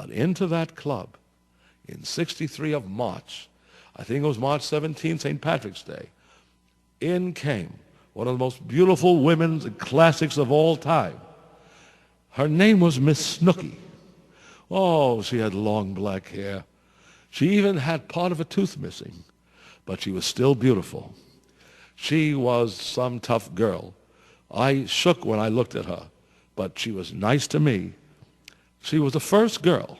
But into that club in '63 of March, I think it was March 17, St. Patrick's Day, in came one of the most beautiful women's classics of all time. Her name was Miss Snooky. Oh, she had long black hair. She even had part of a tooth missing, but she was still beautiful. She was some tough girl. I shook when I looked at her, but she was nice to me. She was the first girl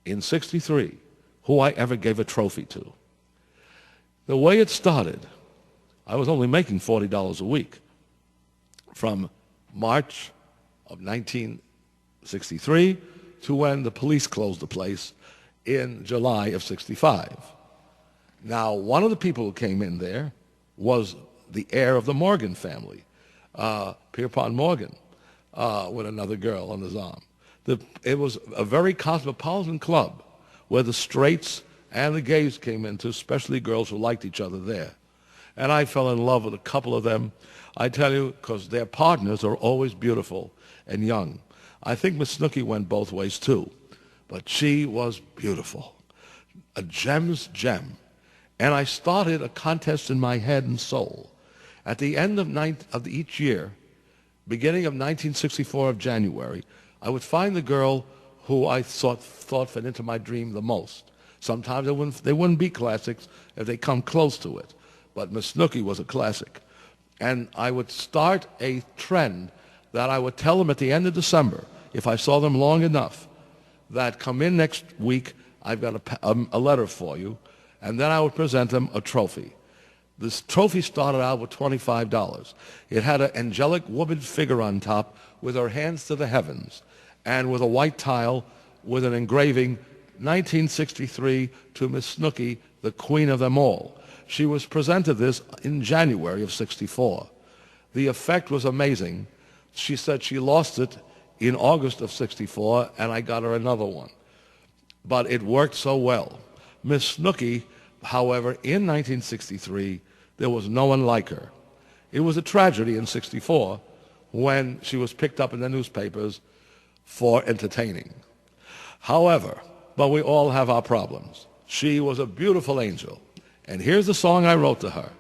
in '63 who I ever gave a trophy to. The way it started, I was only making $40 a week from March of 1963 to when the police closed the place in July of '65. Now, one of the people who came in there was the heir of the Morgan family, Pierpont Morgan, with another girl on his arm. It was a very cosmopolitan club where the straights and the gays came into, especially girls who liked each other there. And I fell in love with a couple of them, I tell you, because their partners are always beautiful and young. I think Miss Snooky went both ways too, but she was beautiful, a gem's gem. And I started a contest in my head and soul. At the end of each year, beginning of 1964 of January, I would find the girl who I thought fit into my dream the most. Sometimes they wouldn't be classics if they come close to it, but Miss Snooky was a classic. And I would start a trend that I would tell them at the end of December, if I saw them long enough, that come in next week, I've got a letter for you, and then I would present them a trophy. This trophy started out with $25. It had an angelic woman figure on top with her hands to the heavens and with a white tile with an engraving, 1963 to Miss Snooky, the queen of them all. She was presented this in January of '64. The effect was amazing. She said she lost it in August of '64, and I got her another one. But it worked so well. Miss Snooky, however, in 1963, there was no one like her. It was a tragedy in '64 when she was picked up in the newspapers for entertaining. However, but we all have our problems. She was a beautiful angel. And here's the song I wrote to her,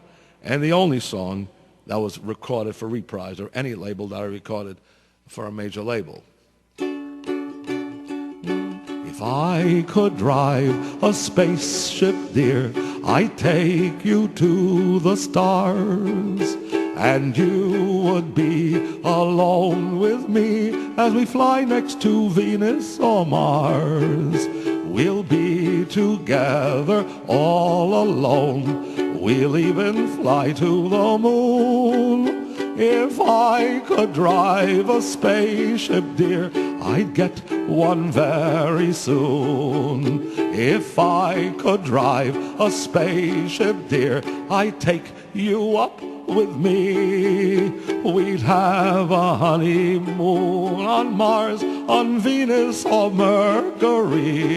and the only song that was recorded for Reprise or any label that I recorded for a major label. If I could drive a spaceship, dear, I'd take you to the stars, and you would be alone with me as we fly next to Venus or Mars. We'll be together all alone. We'll even fly to the moon. If I could drive a spaceship, dear, I'd get one very soon. If I could drive a spaceship, dear, I'd take you up with me. We'd have a honeymoon on Mars, on Venus or Mercury.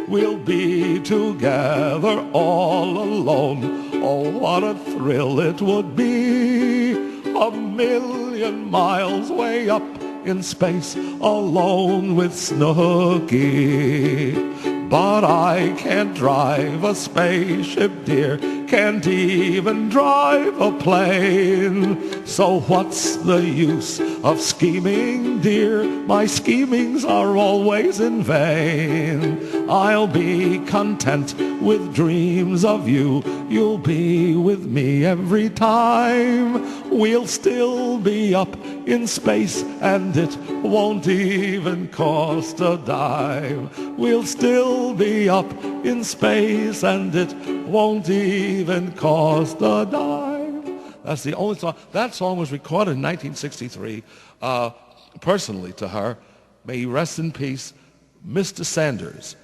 We'll be together all alone. Oh, what a thrill it would be. 1,000,000 miles way up in space, alone with Snooky. But I can't drive a spaceship, dear, can't even drive a plane. So what's the use of scheming, dear? My schemings are always in vain. I'll be content with dreams of you. You'll be with me every time. We'll still be up in space, and it won't even cost a dime. We'll still be up in space, and it won't even cost a dime. That's the only song. That song was recorded in 1963, personally to her. May he rest in peace, Mr. Sanders.